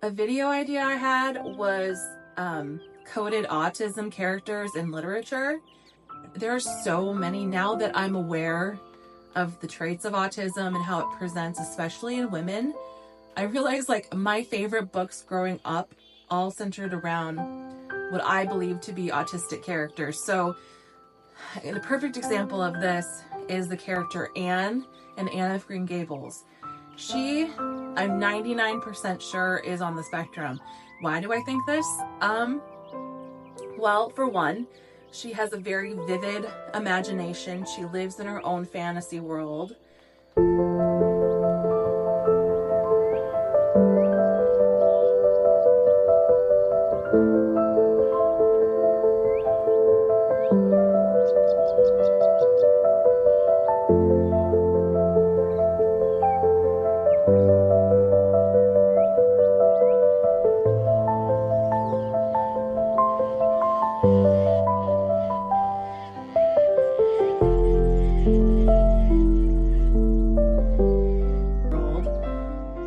A video idea I had was coded autism characters in literature. There are so many now that I'm aware of the traits of autism and how it presents, especially in women. I realized like my favorite books growing up all centered around what I believe to be autistic characters. So the perfect example of this is the character Anne in Anne of Green Gables. She, I'm 99% sure, is on the spectrum. Why do I think this? Well, for one, she has a very vivid imagination. She lives in her own fantasy world.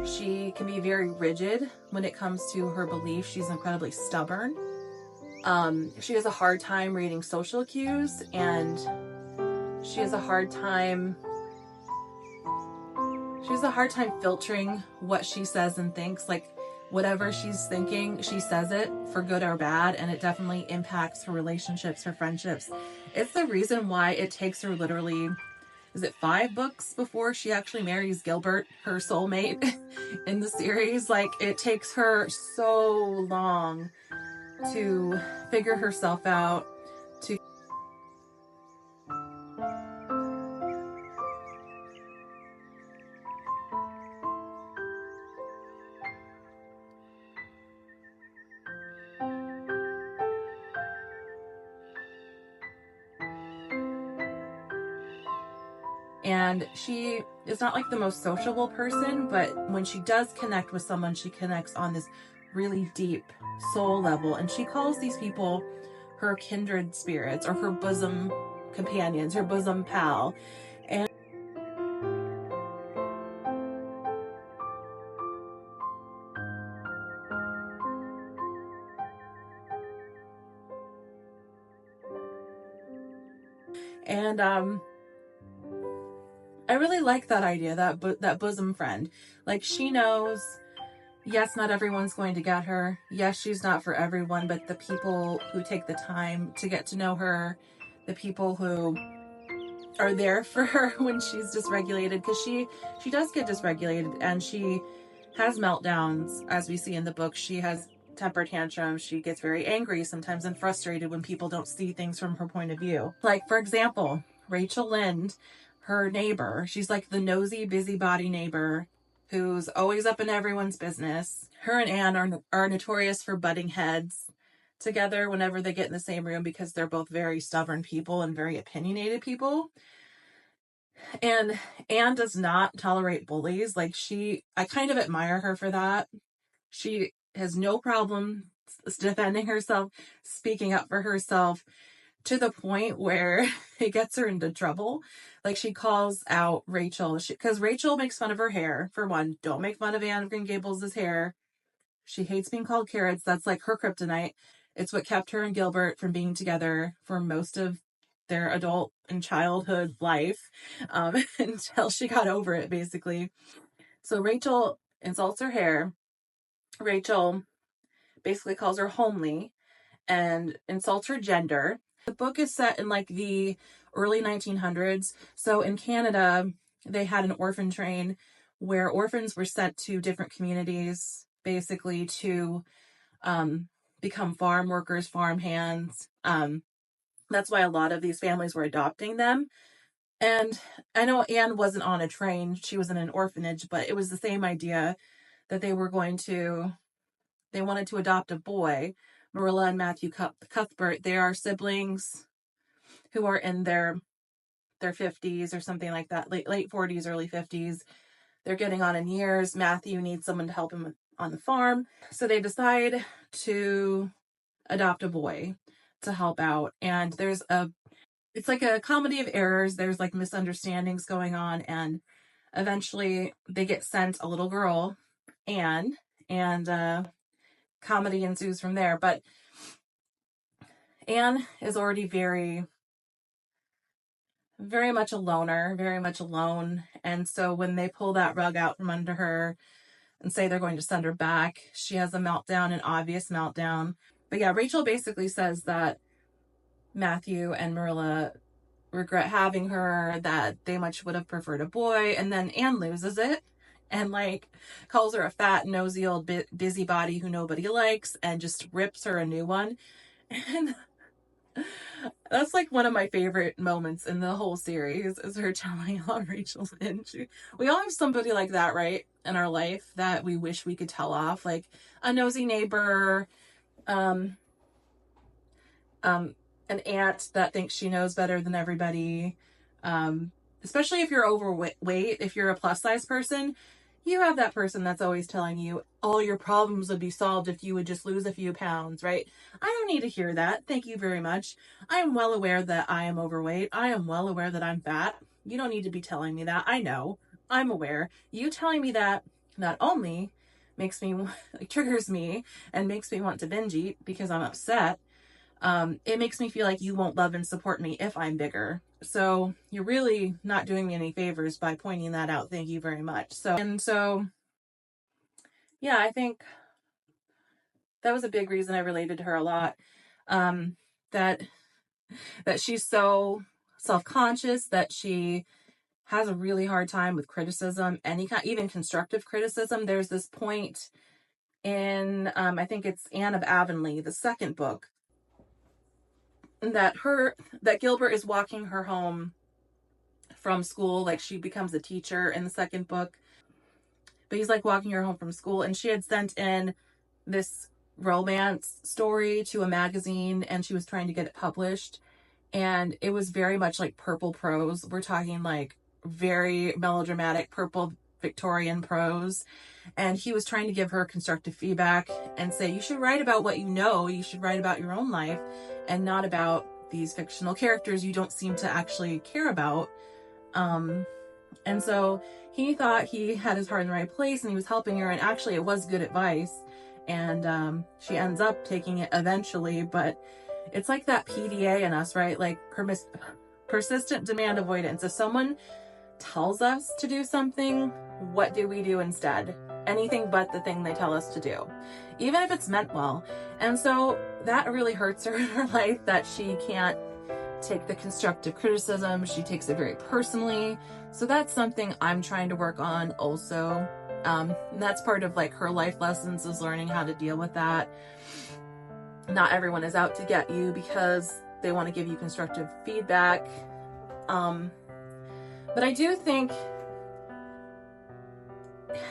She can be very rigid when it comes to her beliefs. She's incredibly stubborn. She has a hard time reading social cues, and she has a hard time filtering what she says and thinks. Like whatever she's thinking, she says it for good or bad, and it definitely impacts her relationships, her friendships. It's the reason why it takes her literally, is it 5 books before she actually marries Gilbert, her soulmate in the series? Like it takes her so long to figure herself out, to and she is not like the most sociable person, but when she does connect with someone, she connects on this really deep soul level, and she calls these people her kindred spirits or her bosom companions, her bosom pal. And I really like that idea, that bosom friend. Like she knows, yes, not everyone's going to get her. Yes, she's not for everyone, but the people who take the time to get to know her, the people who are there for her when she's dysregulated, because she does get dysregulated, and she has meltdowns, as we see in the book. She has temper tantrums. She gets very angry sometimes and frustrated when people don't see things from her point of view. Like, for example, Rachel Lynde, her neighbor, she's like the nosy, busybody neighbor who's always up in everyone's business. Her and Anne are notorious for butting heads together whenever they get in the same room, because they're both very stubborn people and very opinionated people. And Anne does not tolerate bullies. Like I kind of admire her for that. She has no problem defending herself, speaking up for herself, to the point where it gets her into trouble. Like she calls out Rachel, because Rachel makes fun of her hair. For one, don't make fun of Anne of Green Gables' hair. She hates being called carrots. That's like her kryptonite. It's what kept her and Gilbert from being together for most of their adult and childhood life, until she got over it, basically. So Rachel insults her hair. Rachel basically calls her homely and insults her gender. The book is set in like the early 1900s. So in Canada, they had an orphan train where orphans were sent to different communities, basically to become farm workers, farm hands. That's why a lot of these families were adopting them. And I know Anne wasn't on a train. She was in an orphanage, but it was the same idea that they wanted to adopt a boy. Marilla and Matthew Cuthbert, they are siblings who are in their 50s or something like that, late 40s, early 50s. They're getting on in years. Matthew needs someone to help him on the farm. So they decide to adopt a boy to help out. And it's like a comedy of errors. There's like misunderstandings going on. And Eventually they get sent a little girl, Anne, and comedy ensues from there. But Anne is already very much a loner, very much alone. And so when they pull that rug out from under her and say they're going to send her back, she has a meltdown, an obvious meltdown. But yeah, Rachel basically says that Matthew and Marilla regret having her, that they much would have preferred a boy. And then Anne loses it and like calls her a fat, nosy old busybody who nobody likes and just rips her a new one. And that's like one of my favorite moments in the whole series, is her telling how Rachel's in. We all have somebody like that, right, in our life that we wish we could tell off, like a nosy neighbor, an aunt that thinks she knows better than everybody. Especially if you're overweight, if you're a plus size person, you have that person that's always telling you all your problems would be solved if you would just lose a few pounds, right? I don't need to hear that. Thank you very much. I am well aware that I am overweight. I am well aware that I'm fat. You don't need to be telling me that. I know. I'm aware. You telling me that not only makes me, triggers me and makes me want to binge eat because I'm upset. It makes me feel like you won't love and support me if I'm bigger. So you're really not doing me any favors by pointing that out. Thank you very much. So yeah, I think that was a big reason I related to her a lot. That she's so self-conscious, that she has a really hard time with criticism, any kind, even constructive criticism. There's this point in, I think it's Anne of Avonlea, the second book, that Gilbert is walking her home from school. Like, she becomes a teacher in the second book, but he's like walking her home from school, and she had sent in this romance story to a magazine and she was trying to get it published, and it was very much like purple prose. We're talking like very melodramatic purple Victorian prose, and he was trying to give her constructive feedback and say, you should write about what you know, you should write about your own life and not about these fictional characters you don't seem to actually care about. And so he thought he had his heart in the right place and he was helping her, and actually it was good advice, and she ends up taking it eventually. But it's like that PDA in us, right? Like persistent demand avoidance. If someone tells us to do something, what do we do instead? Anything but the thing they tell us to do, even if it's meant well. And so that really hurts her in her life, that she can't take the constructive criticism. She takes it very personally. So that's something I'm trying to work on also. And that's part of like her life lessons, is learning how to deal with that. Not everyone is out to get you because they want to give you constructive feedback. But I do think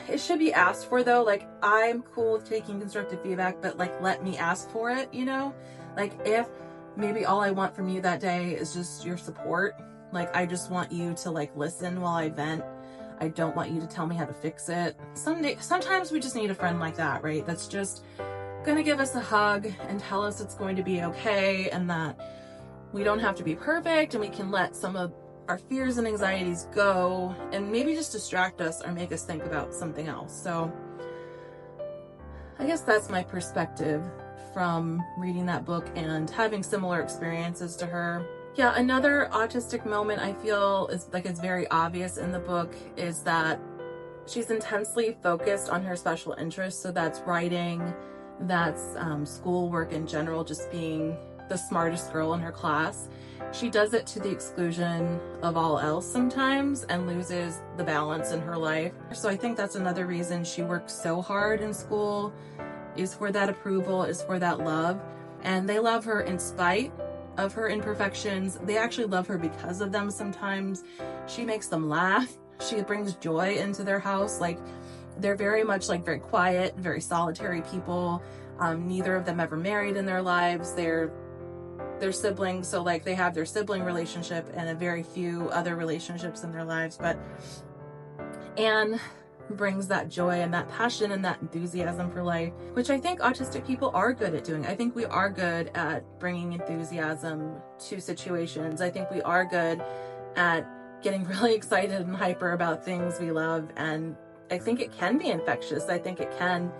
it should be asked for, though. Like, I'm cool with taking constructive feedback, but like, let me ask for it, you know? Like, if maybe all I want from you that day is just your support, like, I just want you to like listen while I vent. I don't want you to tell me how to fix it. Sometimes we just need a friend like that, right? That's just gonna give us a hug and tell us it's going to be okay, and that we don't have to be perfect, and we can let some of our fears and anxieties go and maybe just distract us or make us think about something else. So I guess that's my perspective from reading that book and having similar experiences to her. Yeah, another autistic moment I feel is like it's very obvious in the book is that she's intensely focused on her special interests. So that's writing, that's schoolwork in general, just being the smartest girl in her class. She does it to the exclusion of all else sometimes and loses the balance in her life. So I think that's another reason she works so hard in school, is for that approval, is for that love. And they love her in spite of her imperfections. They actually love her because of them sometimes. She makes them laugh. She brings joy into their house. Like, they're very much like very quiet, very solitary people. Neither of them ever married in their lives. They're siblings, so like they have their sibling relationship and a very few other relationships in their lives. But Anne brings that joy and that passion and that enthusiasm for life, which I think autistic people are good at doing. I think we are good at bringing enthusiasm to situations. I think we are good at getting really excited and hyper about things we love. And I think it can be infectious. I think it can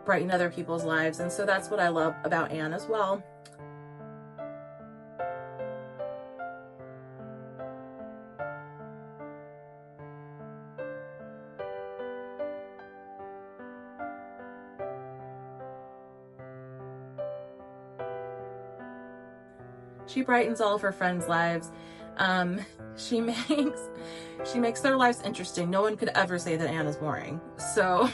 brighten other people's lives. And so that's what I love about Anne as well. She brightens all of her friends' lives. She makes their lives interesting. No one could ever say that Anne is boring. So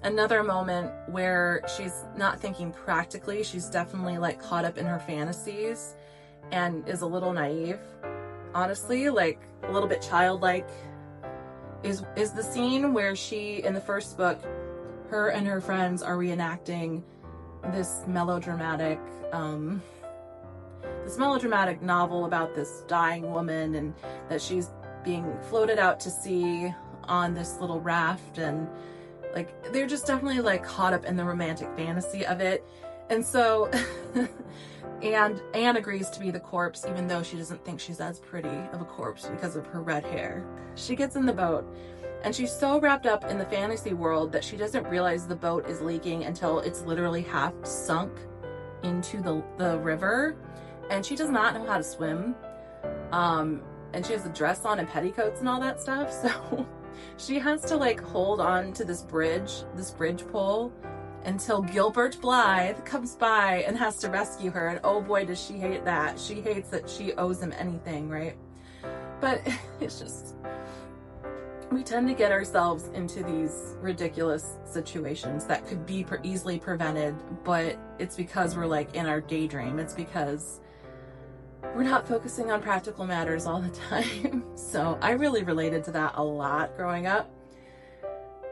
another moment where she's not thinking practically, she's definitely like caught up in her fantasies and is a little naive, honestly, like a little bit childlike, is the scene where she, in the first book, her and her friends are reenacting this melodramatic novel about this dying woman, and that she's being floated out to sea on this little raft, and like they're just definitely like caught up in the romantic fantasy of it. And so and Anne agrees to be the corpse, even though she doesn't think she's as pretty of a corpse because of her red hair. She gets in the boat and she's so wrapped up in the fantasy world that she doesn't realize the boat is leaking until it's literally half sunk into the river. And she does not know how to swim. And she has a dress on and petticoats and all that stuff. So she has to like hold on to this bridge pole until Gilbert Blythe comes by and has to rescue her. And oh boy, does she hate that. She hates that she owes him anything, right? But it's just, we tend to get ourselves into these ridiculous situations that could be easily prevented, but it's because we're like in our daydream. It's because we're not focusing on practical matters all the time. So I really related to that a lot growing up.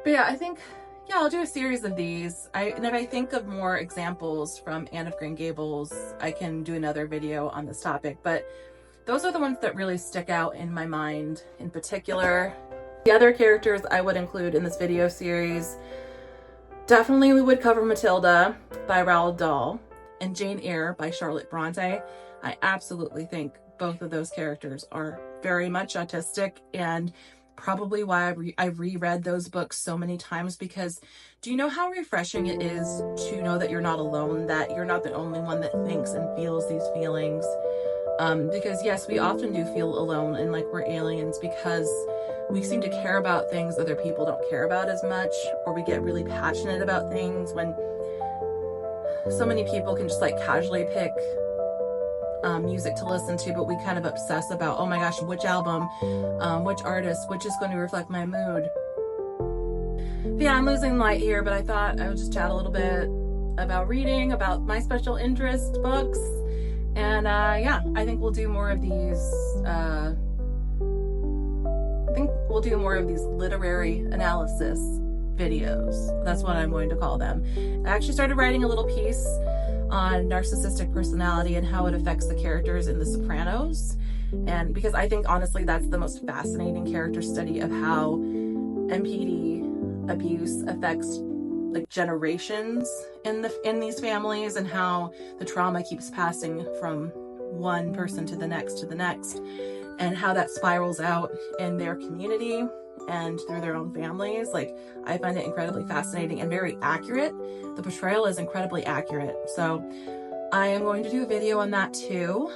But yeah, I think, yeah, I'll do a series of these. And if I think of more examples from Anne of Green Gables, I can do another video on this topic. But those are the ones that really stick out in my mind in particular. The other characters I would include in this video series, definitely we would cover Matilda by Roald Dahl and Jane Eyre by Charlotte Bronte. I absolutely think both of those characters are very much autistic, and probably why I've reread those books so many times, because do you know how refreshing it is to know that you're not alone, that you're not the only one that thinks and feels these feelings? Because yes, we often do feel alone and like we're aliens because we seem to care about things other people don't care about as much, or we get really passionate about things when so many people can just like casually pick music to listen to, but we kind of obsess about, oh my gosh, which album, which artist, which is going to reflect my mood. But yeah, I'm losing light here, but I thought I would just chat a little bit about reading, about my special interest books, and yeah, I think we'll do more of these. Literary analysis videos. That's what I'm going to call them. I actually started writing a little piece on narcissistic personality and how it affects the characters in The Sopranos. And because I think honestly that's the most fascinating character study of how MPD abuse affects like generations in these families, and how the trauma keeps passing from one person to the next, and how that spirals out in their community and through their own families. Like, I find it incredibly fascinating and very accurate. The portrayal is incredibly accurate. So I am going to do a video on that too.